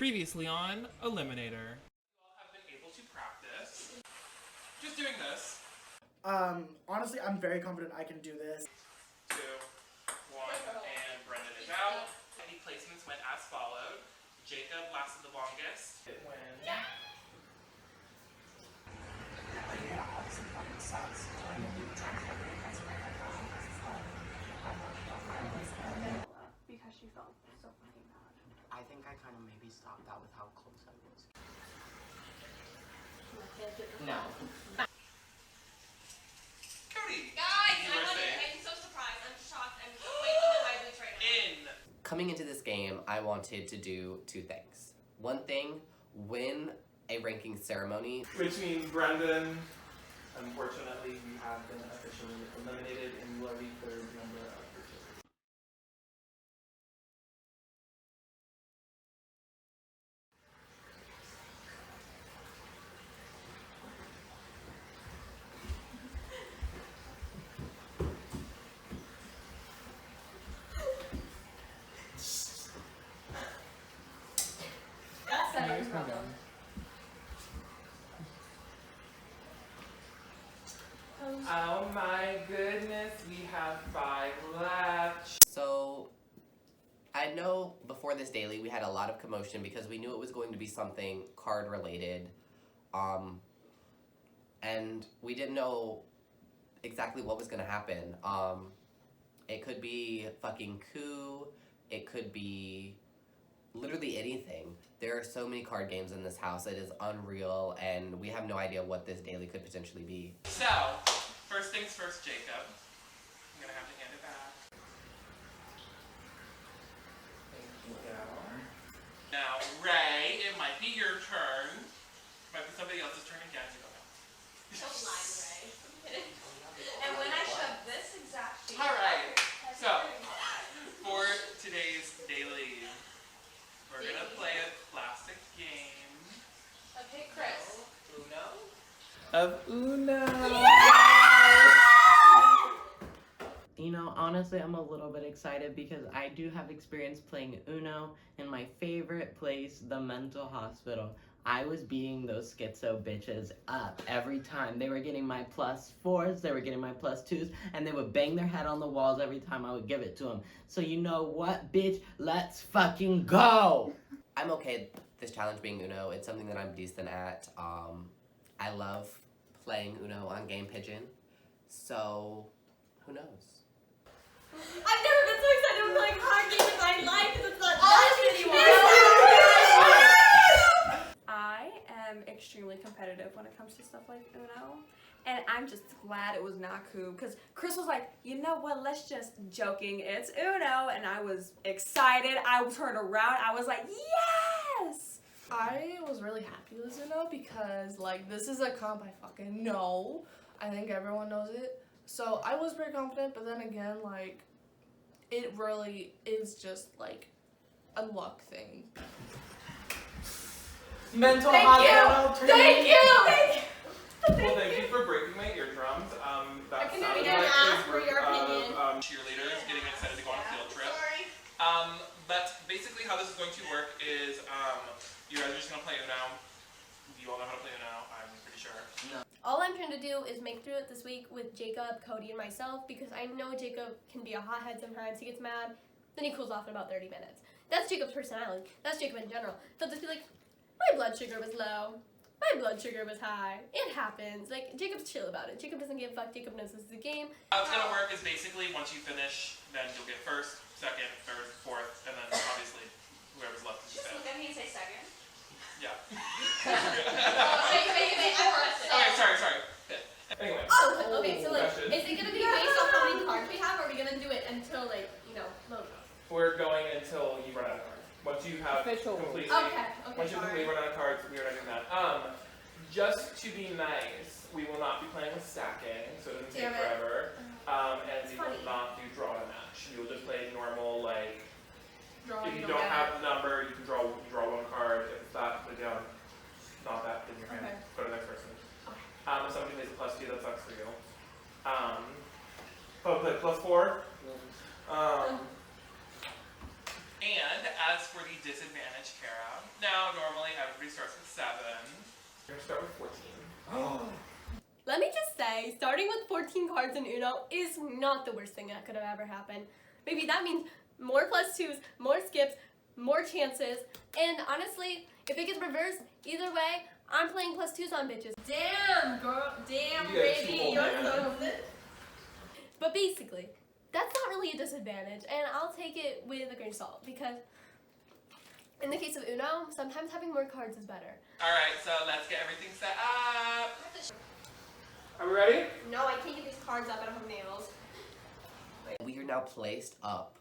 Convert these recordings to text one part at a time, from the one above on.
Previously on Eliminator. You all have been able to practice just doing this. Honestly, I'm very confident I can do this. 2, 1, and Brendon is out. The placements went as followed. Jacob lasted the longest. It went. Because she felt so fucking bad. I think I kind of maybe stopped that with how close I was. No. Cody! Guys, I'm so surprised. I'm shocked. I'm waiting in my boots right now. Coming into this game, I wanted to do 2 things. One thing, win a ranking ceremony. Which means Brendon, unfortunately, you have been officially eliminated and you are the 3rd member of your team. Oh my goodness, we have 5 left. So, I know before this daily we had a lot of commotion because we knew it was going to be something card related. And we didn't know exactly what was going to happen. It could be fucking coup, it could be literally anything. There are so many card games in this house, it is unreal, and we have no idea what this daily could potentially be. So, first things first, Jacob. I'm gonna have to hand it back. Thank you. Now, Ray, it might be your turn. Might be somebody else's turn again, you don't know. Don't lie, Ray. I'm kidding. And when I shove this exact sheet. Alright, so, for today's daily, we're gonna play a classic game. Okay, Chris. Of Uno. You know, honestly, I'm a little bit excited because I do have experience playing Uno in my favorite place, the mental hospital. I was beating those schizo bitches up every time. They were getting my +4s, they were getting my +2s, and they would bang their head on the walls every time I would give it to them. So you know what, bitch? Let's fucking go! I'm okay this challenge being Uno. It's something that I'm decent at. I love playing Uno on Game Pigeon. So, who knows? I've never been so excited to play a card game in my life because it's not I am extremely competitive when it comes to stuff like Uno. And I'm just glad it was not coup because Chris was like, you know what, let's just joking, it's Uno. And I was excited. I turned around. I was like, yes! I was really happy with Uno because, like, this is a comp I fucking know. I think everyone knows it. So I was very confident, but then again, like, it really is just, like, a luck thing. Mental hospital training. Thank you! Well, thank you for breaking my eardrums. That I can sounded again like ask a for group your opinion. of cheerleaders getting excited to go on a field trip. Sorry. But basically how this is going to work is you guys are just going to play Uno. You all know how to play Uno, I'm pretty sure. No. All I'm trying to do is make through it this week with Jacob, Cody, and myself because I know Jacob can be a hothead sometimes. He gets mad, then he cools off in about 30 minutes. That's Jacob's personality. That's Jacob in general. He'll just be like, my blood sugar was low. My blood sugar was high. It happens. Like, Jacob's chill about it. Jacob doesn't give a fuck. Jacob knows this is a game. How it's going to work is basically once you finish, then you'll get first, second, third, fourth, and then obviously whoever's left is Just look at me and say second. Yeah. Wait, I pressed it. Okay, sorry. Anyway. Oh, okay, so like, question. is it gonna be based on how many cards we have, or are we gonna do it until like, you know, We're going until you run out of cards. Once you have completely, Okay, once you completely run out of cards, we are not doing that. Just to be nice, we will not be playing with stacking, so it doesn't take forever. And we will not do draw to match. You will just play normal, like, if you don't have the number, you can draw 1 card. If it's that, put it down. Not that in your hand. Go to the next person. If somebody plays a +2, that sucks for you. Play +4. And as for the disadvantage, Kara. Now, starts at 7. We're gonna start with 14. Let me just say, starting with 14 cards in Uno is not the worst thing that could have ever happened. Maybe that means more +2s, more skips, more chances, and honestly, if it gets reversed, either way, I'm playing +2s on bitches. Damn, girl. Damn, You got baby. 2 whole hands. But basically, that's not really a disadvantage, and I'll take it with a grain of salt, because in the case of Uno, sometimes having more cards is better. Alright, so let's get everything set up. Are we ready? No, I can't get these cards up. I don't have nails. We are now placed up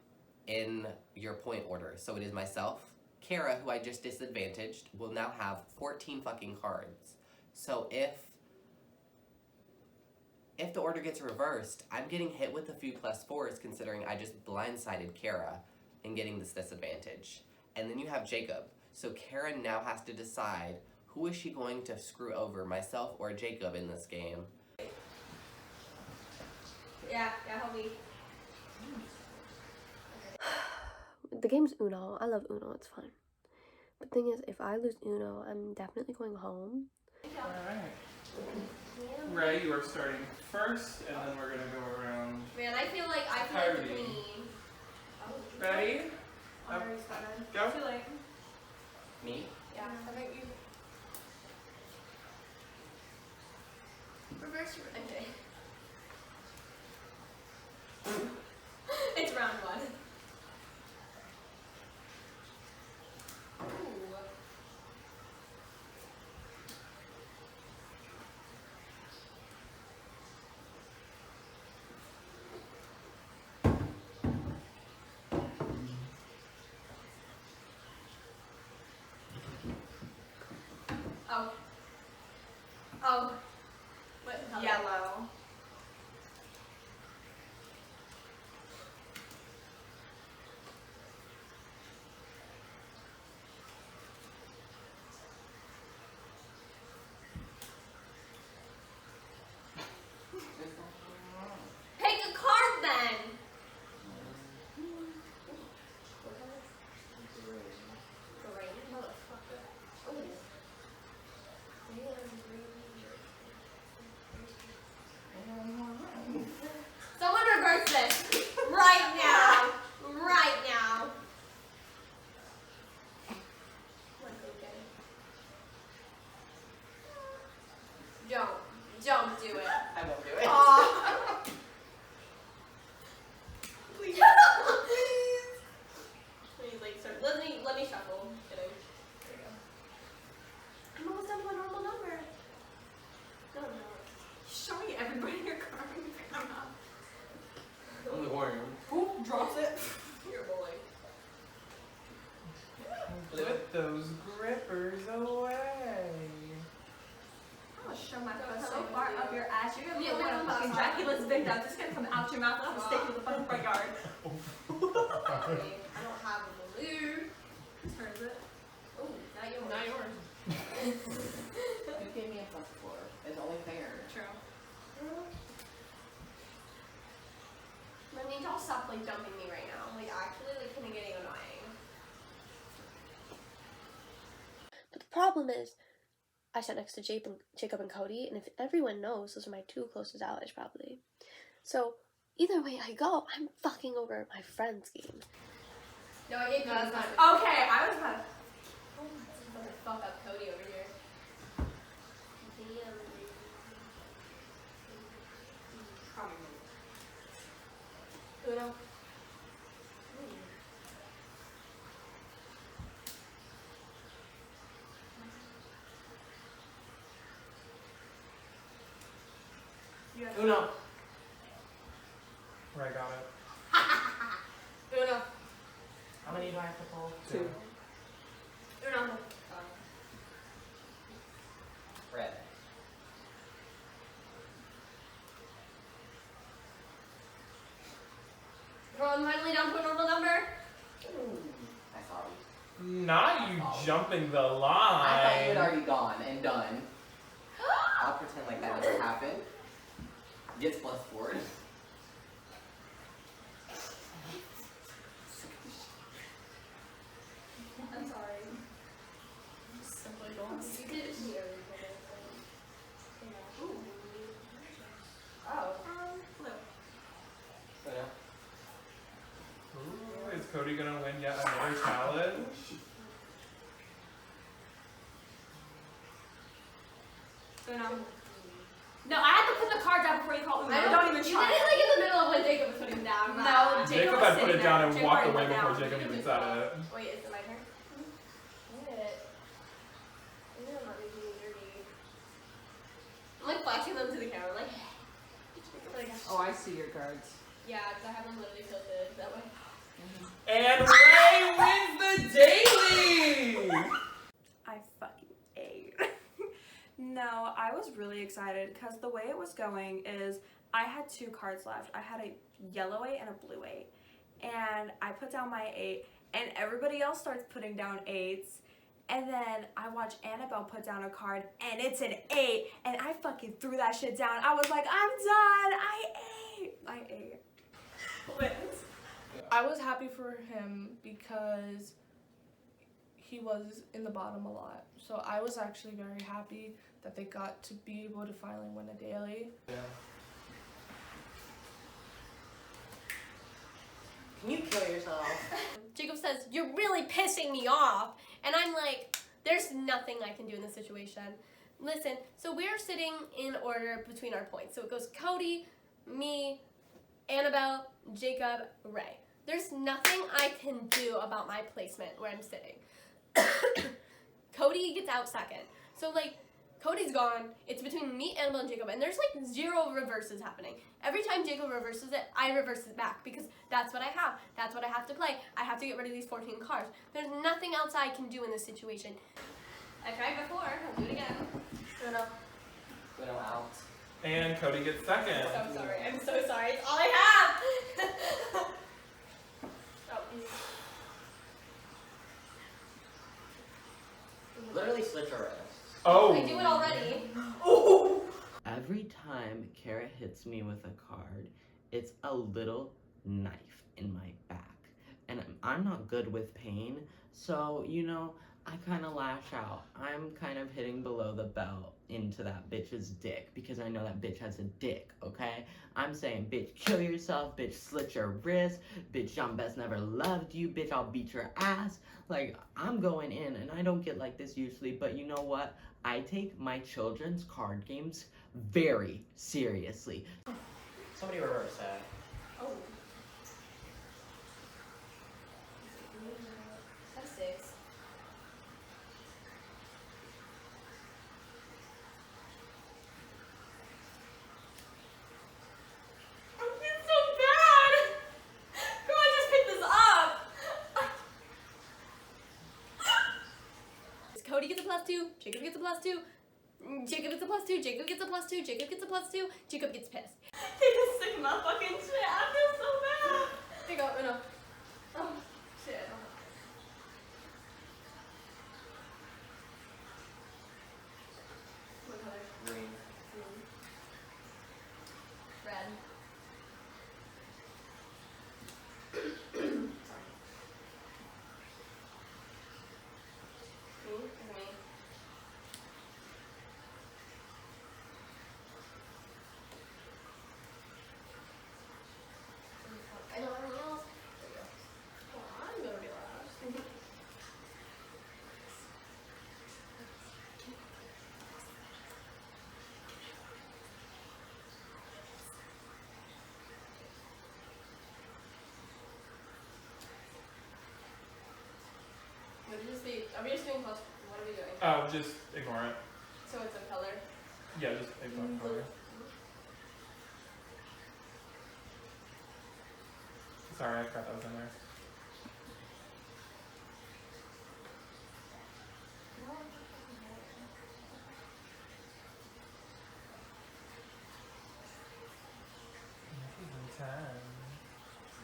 in your point order. So it is myself, Kara, who I just disadvantaged, will now have 14 fucking cards. So if the order gets reversed, I'm getting hit with a few +4s considering I just blindsided Kara in getting this disadvantage. And then you have Jacob. So Kara now has to decide who is she going to screw over, myself or Jacob in this game. Yeah, help me. The game's Uno. I love Uno. It's fun. But the thing is, if I lose Uno, I'm definitely going home. Alright. Ray, you are starting first, and then we're gonna go around. Man, I feel like the Cody. queen. Ready? Already started. Go. Too late. Me? Yeah, I think you. Reverse your. Okay. It's round 1. Ooh. Oh. What color? Yellow. Pick a card then! Green, motherfucker. Oh. Someone reverse this! Right now! Right now! Don't do it. I won't do it. Aw. Please. Please, like, sir. Let me shuffle. Kidding. There you go. I'm almost done with my normal number. No, no. Showing everybody your card. I'm the warrior. Who drops it? You're a bully. Put those grippers away. I'm gonna shove my Don't foot tell so me far what to up do. your ass. You're gonna Yeah, feel like we're a not fucking outside. Dracula's victim. It's just gonna come out your mouth and I'm gonna stick you with the fucking front yard. Okay, I don't have a balloon. Whose turn is it? Oh, not yours. Not yours. You gave me a +4. It's only fair. True. I need y'all stop like dumping me right now. Like actually like kind of getting annoying. But the problem is, I sat next to Jacob and Cody, and if everyone knows, those are my 2 closest allies probably. So either way I go, I'm fucking over my friend's game. No, I gave That's not. Okay, I was about to. Oh my, fuck up Cody over here. Damn. Uno. Uno. Ray got it. Uno. How many do I have to pull? 2. Uno. Red. Everyone finally down to a normal number. I saw you. Not you jumping the I thought you had line. already gone and done. I'll pretend like that never happened. Gets +4. I'm sorry. Simply neutral. You did it to me earlier. Oh. Blue. Ooh, is Cody gonna win yet another challenge? Uno. No, I had to put the cards out before you call Uno. Don't even You try. did it like in the middle of when Jacob was putting down. No, Jacob was had put sitting it down there. and Jacob walked already away went before down. Jacob even said it. Wait, is it my turn? Shit. Maybe I'm not making you dirty. I'm like flashing them to the camera, like. Oh, I see your cards. Yeah, because I have them literally tilted that way. And Ray wins the daily! I fucking ate. No, I was really excited because the way it was going is I had 2 cards left. I had a yellow 8 and a blue 8. And I put down my 8 and everybody else starts putting down 8s. And then I watch Anabelle put down a card and it's an 8 and I fucking threw that shit down. I was like, I'm done. I ate. I was happy for him because he was in the bottom a lot. So I was actually very happy that they got to be able to finally win a daily. Yeah. Can you kill yourself? Jacob says, "You're really pissing me off." And I'm like, there's nothing I can do in this situation. Listen, so we're sitting in order between our points. So it goes Cody, me, Anabelle, Jacob, Ray. There's nothing I can do about my placement where I'm sitting. Cody gets out second. So like, Cody's gone. It's between me, Anabelle, and Jacob, and there's like 0 reverses happening. Every time Jacob reverses it, I reverse it back because that's what I have. That's what I have to play. I have to get rid of these 14 cards. There's nothing else I can do in this situation. I tried before. I'll do it again. Uno. Uno out. And Cody gets second. I'm so sorry. I'm so sorry. It's all I have. Oh. Literally slit your wrist. Oh. I do it already. Oh. Every time Kara hits me with a card, it's a little knife in my back. And I'm not good with pain, so, you know, I kind of lash out. I'm kind of hitting below the belt into that bitch's dick because I know that bitch has a dick, okay? I'm saying, bitch, kill yourself, bitch, slit your wrist, bitch, John Best never loved you, bitch, I'll beat your ass. Like, I'm going in, and I don't get like this usually, but you know what? I take my children's card games very seriously. Somebody reverse that. Oh. That's 6. It's so bad. Come on, just pick this up. Cody gets a +2. Jacob gets a +2. Jacob gets a +2. Jacob gets a +2. Jacob gets a +2. Jacob gets pissed. Take a sick of my fucking shit. I feel so bad. There you go. Uno. Oh, shit. What color? Green. Red. Sorry. Me? Or me? I know everyone else. There you go. Oh, I'm gonna be last. What did you say? Are we just doing plus? What are we doing? Oh, just ignore it. So it's a color. Yeah, just ignore color. Sorry, I forgot that was in there. This is intense.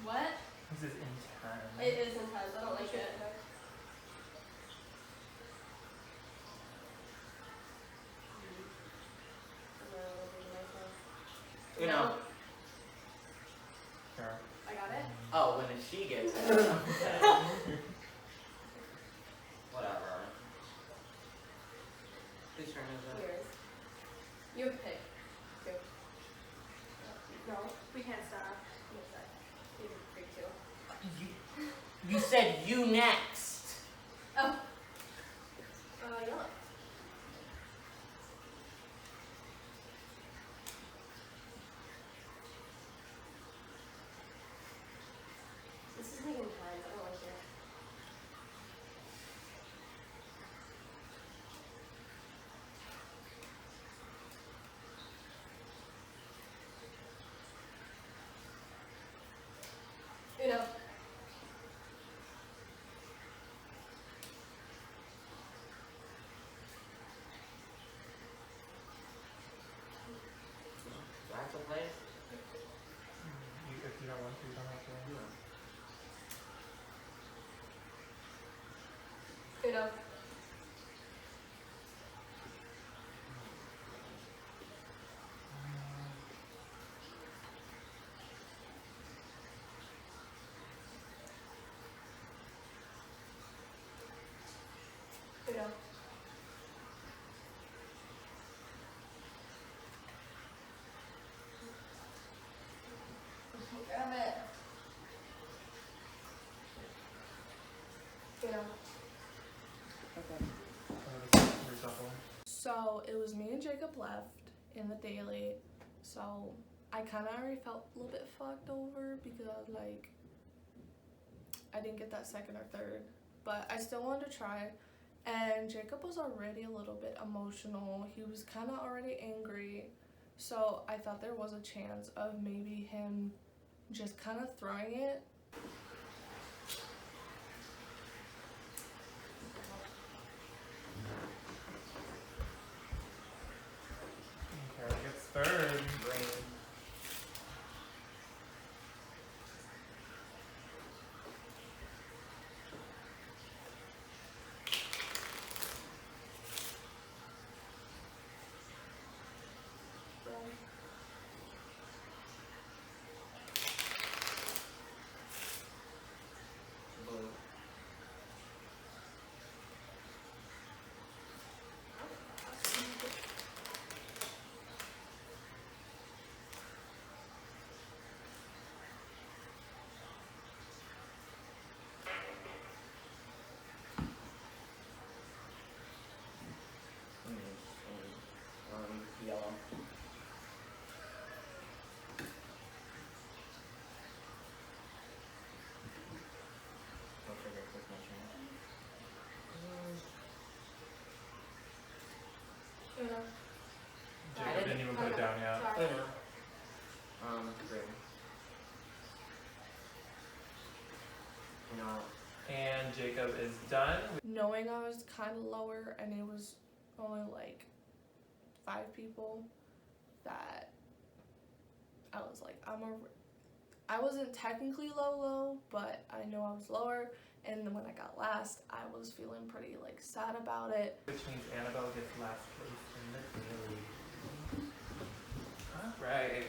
What? This is intense. It is intense. I don't like it. You know. Sure. I got it. Oh, when she gets it. Okay. Whatever. Yours. You pick. Two. No. We can't stop. You pick two. You said you next. Oh. Yellow. This is making time. I don't like it. Uno. Do I have to play it? If you don't want to, you don't have to. Uno. Uno. Damn it. Uno. So it was me and Jacob left in the daily, so I kind of already felt a little bit fucked over because like I didn't get that second or third, but I still wanted to try. And Jacob was already a little bit emotional. He was kind of already angry, so I thought there was a chance of maybe him just kind of throwing it. Okay, gets third. Blue. Yellow. Don't forget this much. Uno. Jacob didn't even put it down yet. Sorry. Green. No. And Jacob is done. Knowing I was kind of lower and it was only like 5 people, that I was like, I wasn't technically low, but I know I was lower. And then when I got last, I was feeling pretty like sad about it. Which means Anabelle gets last place in the daily. Alright.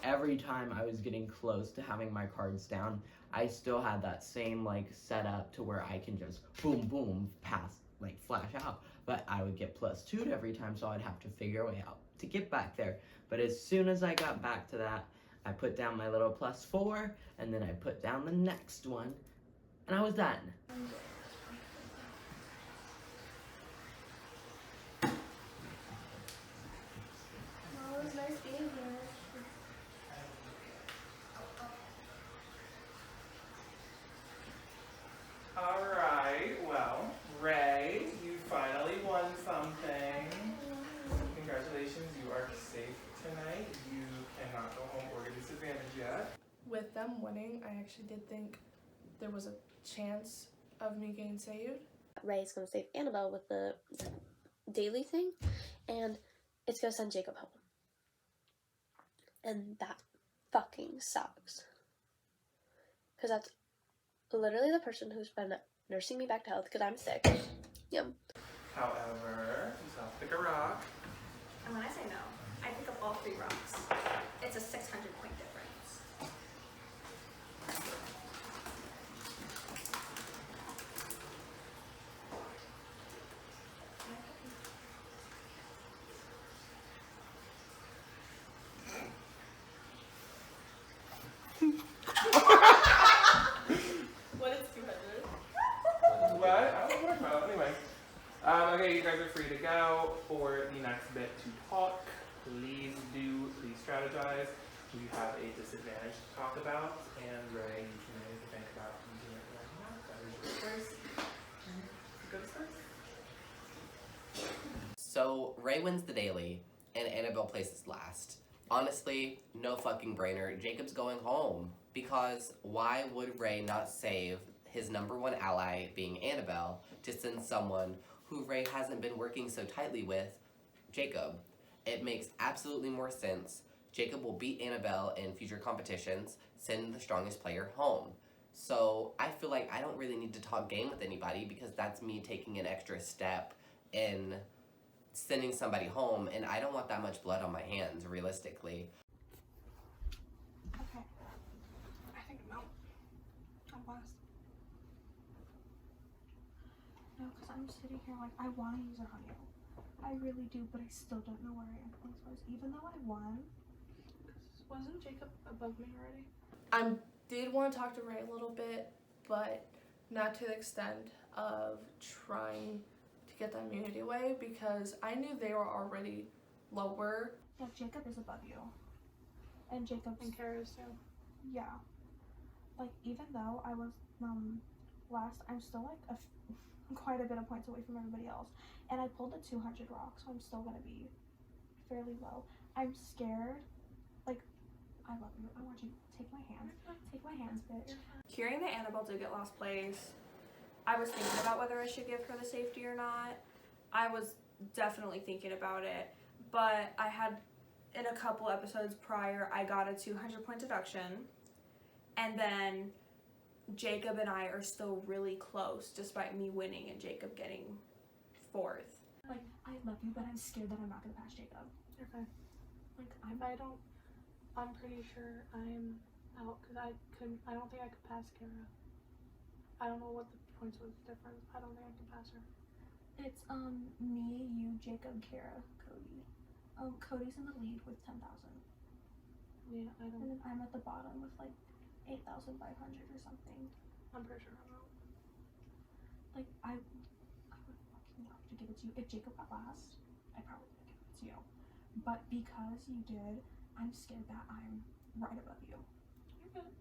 Every time I was getting close to having my cards down, I still had that same like setup to where I can just boom boom pass, like flash out, but I would get +2 every time, so I'd have to figure a way out to get back there. But as soon as I got back to that, I put down my little +4 and then I put down the next one and I was done. Oh, it was nice being here. Alright, well, Ray, you finally won something. Congratulations, you are safe tonight. You cannot go home or get disadvantage yet. With them winning, I actually did think there was a chance of me getting saved. Ray's gonna save Anabelle with the daily thing, and it's gonna send Jacob home. And that fucking sucks. Because that's literally the person who's been nursing me back to health because I'm sick. Yep. However, you still have to pick a rock. And when I say no, I pick up all 3 rocks. It's a 600-point difference. Okay, you guys are free to go for the next bit to talk. Please strategize. We have a disadvantage to talk about, and Ray, you can maybe think about using it right now. That is your choice. Go to first. So Ray wins the daily, and Anabelle places last. Honestly, no fucking brainer. Jacob's going home. Because why would Ray not save his number one ally, being Anabelle, to send someone who Ray hasn't been working so tightly with, Jacob? It makes absolutely more sense. Jacob will beat Anabelle in future competitions, send the strongest player home. So I feel like I don't really need to talk game with anybody because that's me taking an extra step in sending somebody home, and I don't want that much blood on my hands, realistically. Okay. I think no. I'm last. No, because I'm sitting here like, I want to use it on you. I really do, but I still don't know where I am points-wise. Even though I won. Wasn't Jacob above me already? I did want to talk to Ray a little bit, but not to the extent of trying to get that immunity away because I knew they were already lower. Yeah, Jacob is above you. And Jacob's... And Kara's too. Yeah. Like, even though I was last, I'm still like quite a bit of points away from everybody else. And I pulled the 200 rock, so I'm still going to be fairly low. I'm scared. Like, I love you. I want you to take my hands. Take my hands, bitch. Hearing that Anabelle did get last place, I was thinking about whether I should give her the safety or not. I was definitely thinking about it. But I had, in a couple episodes prior, I got a 200-point deduction. And then Jacob and I are still really close, despite me winning and Jacob getting 4th. Like, I love you, but I'm scared that I'm not gonna pass Jacob. Okay. Like, I'm pretty sure I'm out because I don't think I could pass Kara. I don't know what the points was difference. I don't think I can pass her. It's me, you, Jacob, Kara, Cody. Cody's in the lead with 10,000. Yeah, I don't. And then I'm at the bottom with like 8,500 or something. I'm pretty sure I'm out. Like, I would fucking love to give it to you. If Jacob got last, I probably would give it to you. But because you did, I'm scared that I'm right above you. You're good.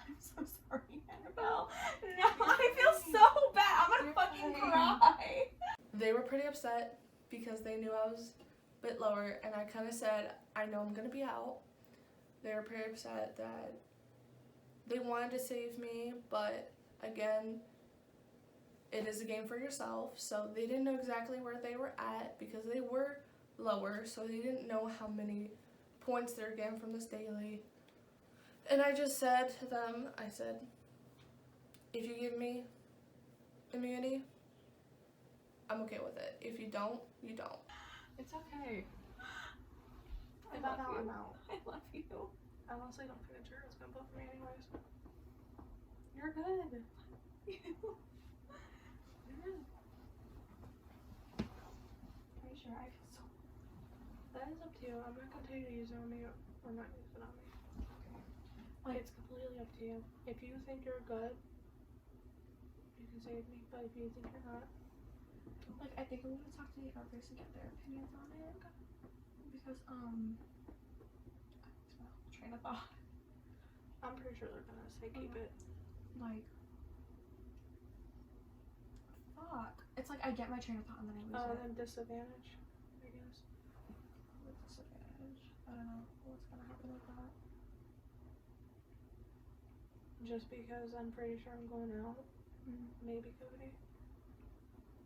I'm so sorry, Anabelle. No, I feel so bad. I'm gonna fucking cry. They were pretty upset because they knew I was a bit lower, and I kind of said, I know I'm gonna be out. They were pretty upset that they wanted to save me, but again, it is a game for yourself, so they didn't know exactly where they were at because they were lower, so they didn't know how many points they're getting from this daily. And I just said to them, I said, if you give me immunity, I'm okay with it. If you don't, you don't. It's okay. If I'm out, I'm out. I love you. I honestly don't think the jury is gonna vote for me anyways. You're good. Pretty sure I feel so. That is up to you. I'm not gonna tell you to use it on me or not use it on me. Like, it's completely up to you. If you think you're good, you can save me. But if you think you're not, like, I think I'm gonna talk to the others and get their opinions on it. Because I lost my whole train of thought. I'm pretty sure they're gonna say keep it. Like, fuck. It's like I get my train of thought and then I lose it. Then disadvantage, I guess. With disadvantage. I don't know what's gonna happen with that. Just because I'm pretty sure I'm going out. Maybe Cody.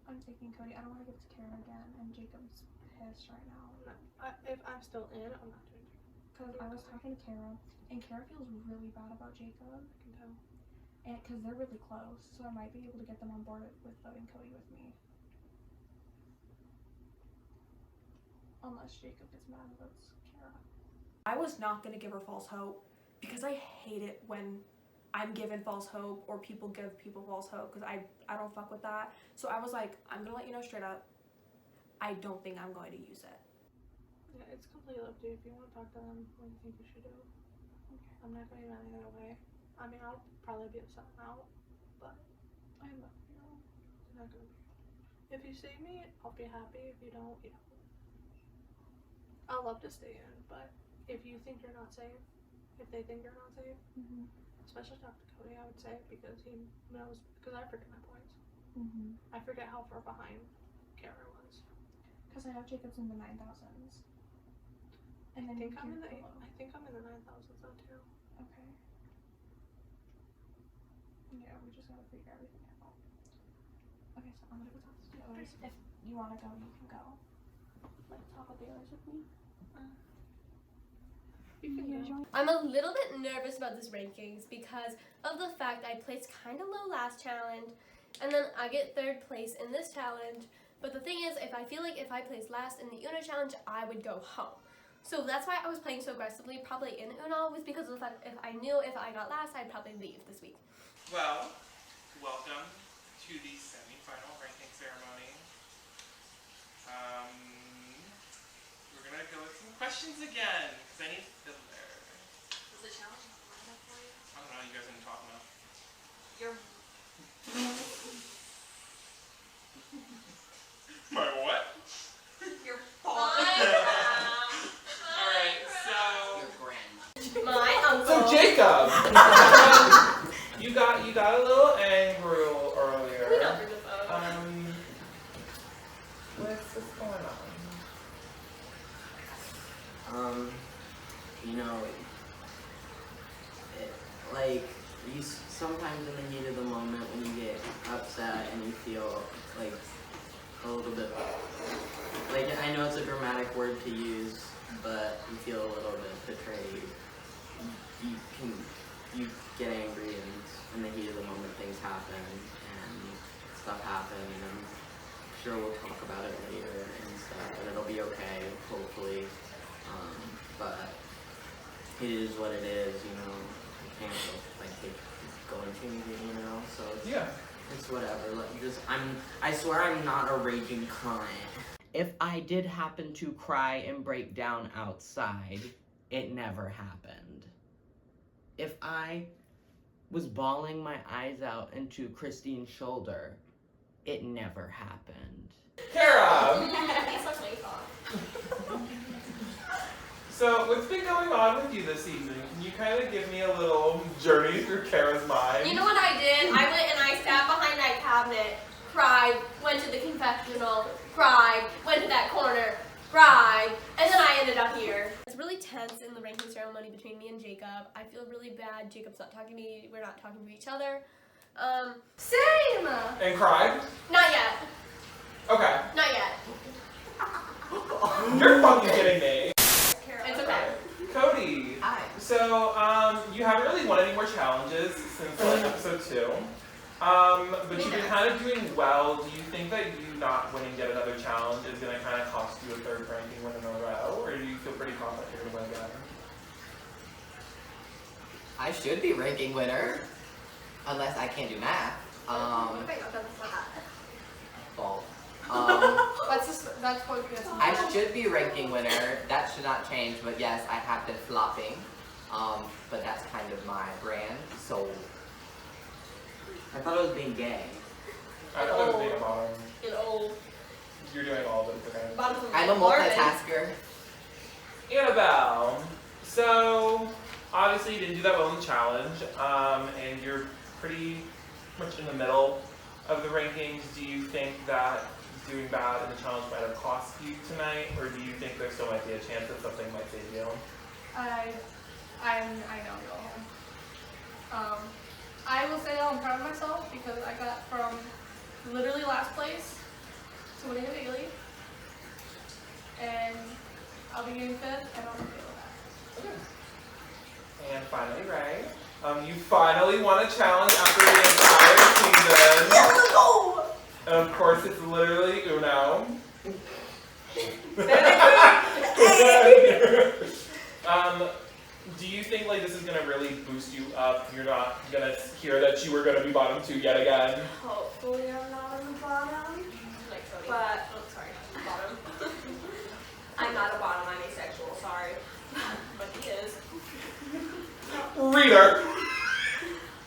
I'm taking Cody. I don't want to give it to Kara again, and Jacob's pissed right now. No, if I'm still in, I'm not doing it. Because I was talking to Kara, and Kara feels really bad about Jacob. I can tell. And because they're really close, so I might be able to get them on board with voting Cody with me. Unless Jacob gets mad and votes Kara. I was not going to give her false hope because I hate it when I'm given false hope or people give people false hope because I don't fuck with that. So I was like, I'm going to let you know straight up, I don't think I'm going to use it. Yeah, it's completely up to you. If you want to talk to them, what do you think you should do? Okay. I'm not going to be mad either way. I mean, I'll probably be upset now, but I love you. it's not going to be. If you save me, I'll be happy. If you don't, you know, I'll love to stay in. But if you think you're not safe, if they think you're not safe, especially talk to Cody, I would say, because he knows. Because I forget my points. I forget how far behind Kara was. Because I know Jacob's in the 9,000s. And then I think I'm in the 9,000s though too. Okay. Yeah, we just gotta figure everything out. Okay, so I'm gonna go talk to the others. If you wanna go, you can go. Like, talk with the others with me. You can go. I'm a little bit nervous about this rankings because of the fact I placed kind of low last challenge, and then I get 3rd place in this challenge. But the thing is, if I feel like if I placed last in the Uno challenge, I would go home. So that's why I was playing so aggressively, probably in Uno, was because of the fact if I knew if I got last, I'd probably leave this week. Well, welcome to the semi-final ranking ceremony. We're gonna go with some questions again, because I need filler. Was the challenge not long enough for you? I don't know, you guys didn't talk enough. You're My what? You're fine. Alright, so... Your grand. My uncle. So Jacob! you got a little angry earlier. We don't bring this up. What's going on? You know, like, sometimes in the heat of the moment when you get upset and you feel like a little bit, like, I know it's a dramatic word to use, but you feel a little bit betrayed. You get angry, and in the heat of the moment things happen and stuff happen, and I'm sure we'll talk about it later and stuff, and it'll be okay, hopefully. But it is what it is, you know. I can't go and change it, you know. So it's whatever. Like, I swear I'm not a raging client. If I did happen to cry and break down outside, it never happened. If I was bawling my eyes out into Christine's shoulder, it never happened. Kara! It's not my fault. So, what's been going on with you this evening? Can you kind of give me a little journey through Kara's mind? You know what I did? I went and I sat behind that cabinet, cried, went to the confessional, cried, went to that corner, cried, and then I ended up here. It's really tense in the ranking ceremony between me and Jacob. I feel really bad. Jacob's not talking to me. We're not talking to each other. Same! And cried? Not yet. Okay. Not yet. You're fucking kidding me. It's okay. Cody. Hi. So, you haven't really won any more challenges since episode 2. But you've been kind of doing well. Do you think that you not winning yet another challenge is going to kind of cost you a 3rd ranking win in a row? Or do you feel pretty confident you're going to win again? I should be ranking winner, unless I can't do math. Fault. That's what gets me. I should be ranking winner. That should not change. But yes, I have been flopping. But that's kind of my brand. So I thought it was being gay. I thought it was being a bottom. old. You're doing all of it, okay. I'm a multitasker. Anabelle, so obviously you didn't do that well in the challenge, and you're pretty much in the middle of the rankings. Do you think that doing bad in the challenge might have cost you tonight, or do you think there still might be a chance that something might save you? I know go home. I will say that I'm proud of myself because I got from literally last place to winning a daily, and I'll be getting 5th, and I'll be with that. Okay. And finally, Ray, you finally won a challenge after the entire season. Yes, let's go! And of course, it's literally Uno. Do you think like this is gonna really boost you up? You're not gonna hear that you were gonna be bottom 2 yet again. Hopefully I'm not on the bottom. Like Cody. But sorry, not the bottom. I'm not a bottom, I'm asexual, sorry. But he is. Reader.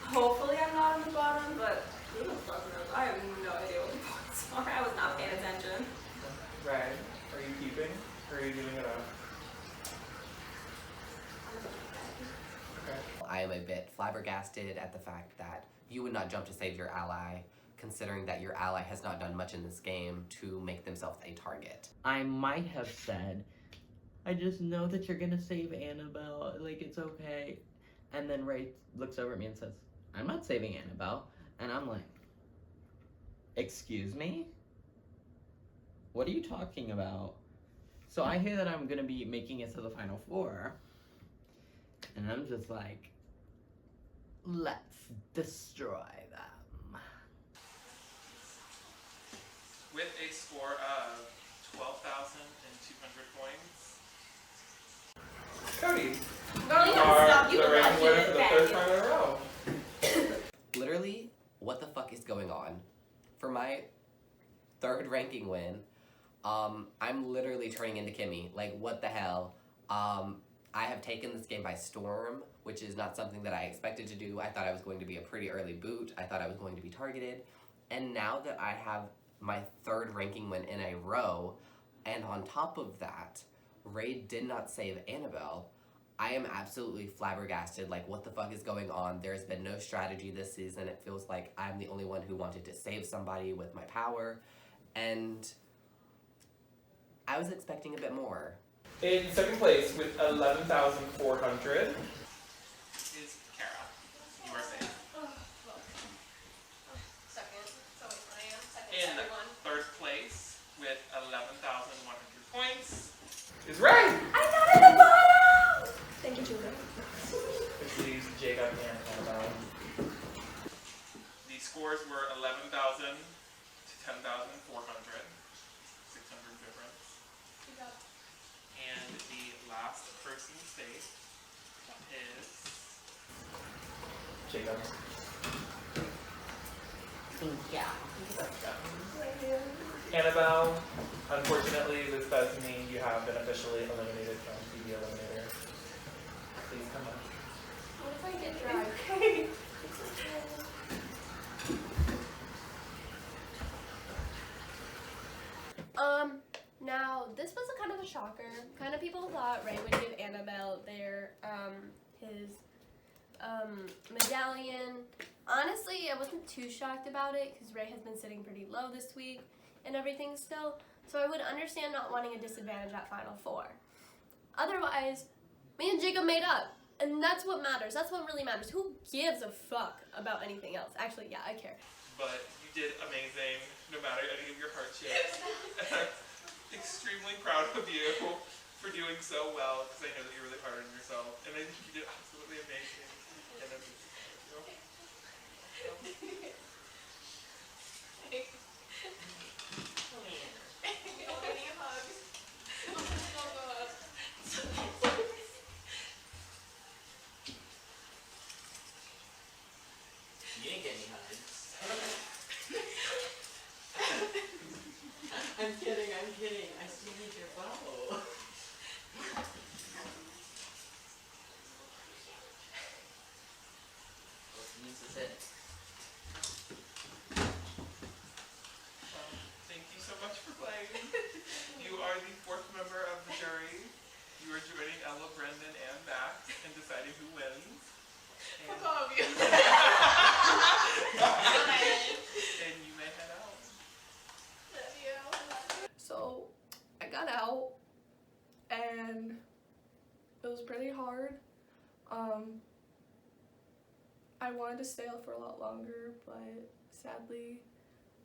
Hopefully I'm not on the bottom, but who the fuck knows? I have no idea what the points are. I was not flabbergasted at the fact that you would not jump to save your ally, considering that your ally has not done much in this game to make themselves a target. I might have said, I just know that you're gonna save Anabelle, like, it's okay. And then Ray looks over at me and says, I'm not saving Anabelle. And I'm like, excuse me? What are you talking about? So I hear that I'm gonna be making it to the final four. And I'm just like, let's destroy them. With a score of 12,200 points. Cody, you are the ranking winner for the third time in a row. Literally, what the fuck is going on? For my third ranking win, I'm literally turning into Kimmy. Like, what the hell? I have taken this game by storm, which is not something that I expected to do. I thought I was going to be a pretty early boot. I thought I was going to be targeted. And now that I have my third ranking win in a row, and on top of that, Ray did not save Anabelle, I am absolutely flabbergasted. Like, what the fuck is going on? There's been no strategy this season. It feels like I'm the only one who wanted to save somebody with my power. And I was expecting a bit more. In second place with 11,400 is Kara. You are safe. Second. It's always I am. Second. In Everyone. third place with 11,100 points is Ray. I'm not at the bottom! Thank you, Julia. Which leaves Jacob and Anabelle. The scores were 11,000 to 10,400. 600 difference. Good job. And the last person safe is Jacob. Yeah. Anabelle, unfortunately, this does mean you have been officially eliminated from TV.Eliminator. Please come up. What if I get dry? Okay. Now this was a kind of a shocker. Kind of people thought Ray would give Anabelle their his medallion. Honestly, I wasn't too shocked about it because Ray has been sitting pretty low this week and everything still. So I would understand not wanting a disadvantage at Final Four. Otherwise, me and Jacob made up. And that's what matters. That's what really matters. Who gives a fuck about anything else? Actually, yeah, I care. But you did amazing, no matter any of your hardships. And I'm extremely proud of you for doing so well, because I know that you're really hard on yourself. And I think you did absolutely amazing. And I'm just, You ain't getting hugs. I'm kidding. I still need your bow. This is it. thank you so much for playing. You are the fourth member of the jury. You are joining Ella, Brendon, and Max in deciding who wins. And, and you may head out. So I got out and it was pretty hard. I wanted to stay out for a lot longer, but sadly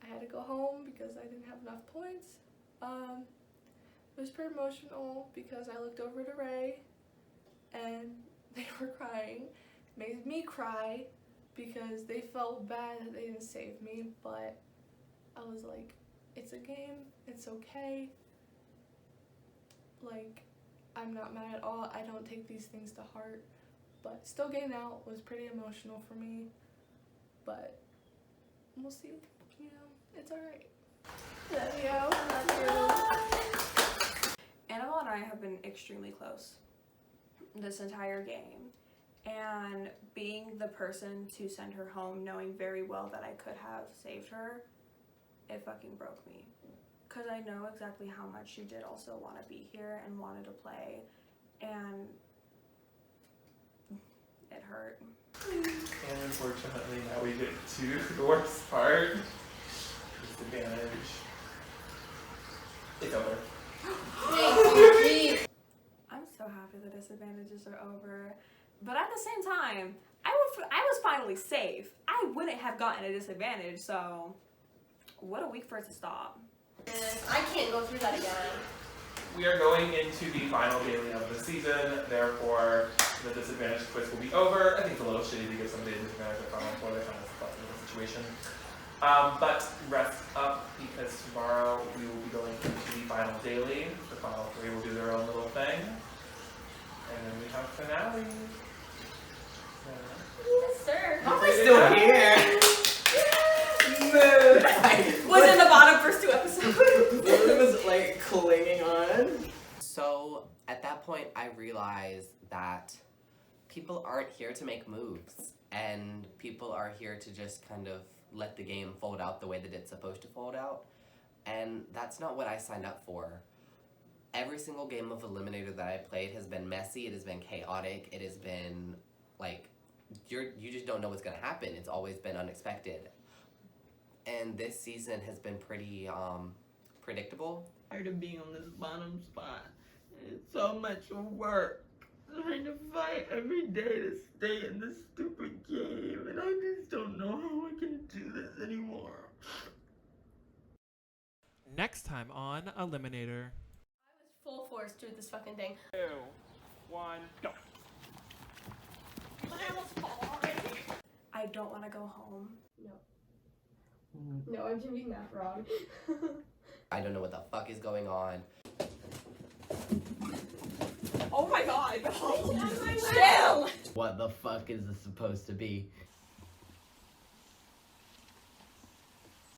I had to go home because I didn't have enough points. It was pretty emotional because I looked over to Ray and they were crying. Made me cry because they felt bad that they didn't save me, but I was like, it's a game, it's okay. Like, I'm not mad at all. I don't take these things to heart, but still getting out was pretty emotional for me, but we'll see, you know, it's alright. Love you. Anabelle and I have been extremely close this entire game. And being the person to send her home knowing very well that I could have saved her, it fucking broke me. Because I know exactly how much she did also want to be here and wanted to play. And it hurt. And unfortunately, now we get to the worst part. Disadvantage. It's over. I'm so happy the disadvantages are over. But at the same time, I was finally safe. I wouldn't have gotten a disadvantage, so what a week for it to stop. I can't go through that again. We are going into the final daily of the season, therefore the disadvantage quiz will be over. I think it's a little shitty to give somebody a disadvantage at final four. They're kind of stuck in the situation. But rest up because tomorrow we will be going into the final daily. The final three will do their own little thing. And then we have finale. Yes, sir. How am I still here? Was in the bottom first 2 episodes. It was like clinging on. So at that point, I realized that people aren't here to make moves, and people are here to just kind of let the game fold out the way that it's supposed to fold out, and that's not what I signed up for. Every single game of Eliminator that I played has been messy, it has been chaotic, it has been like, you just don't know what's gonna happen. It's always been unexpected. And this season has been pretty predictable. I'm tired of being on this bottom spot. It's so much work. Trying to fight every day to stay in this stupid game, and I just don't know how I can do this anymore. Next time on Eliminator. I was full force through this fucking thing. 2, 1, go. I don't want to go home. No, I'm doing that wrong. I don't know what the fuck is going on. Oh my god! Chill! What the fuck is this supposed to be?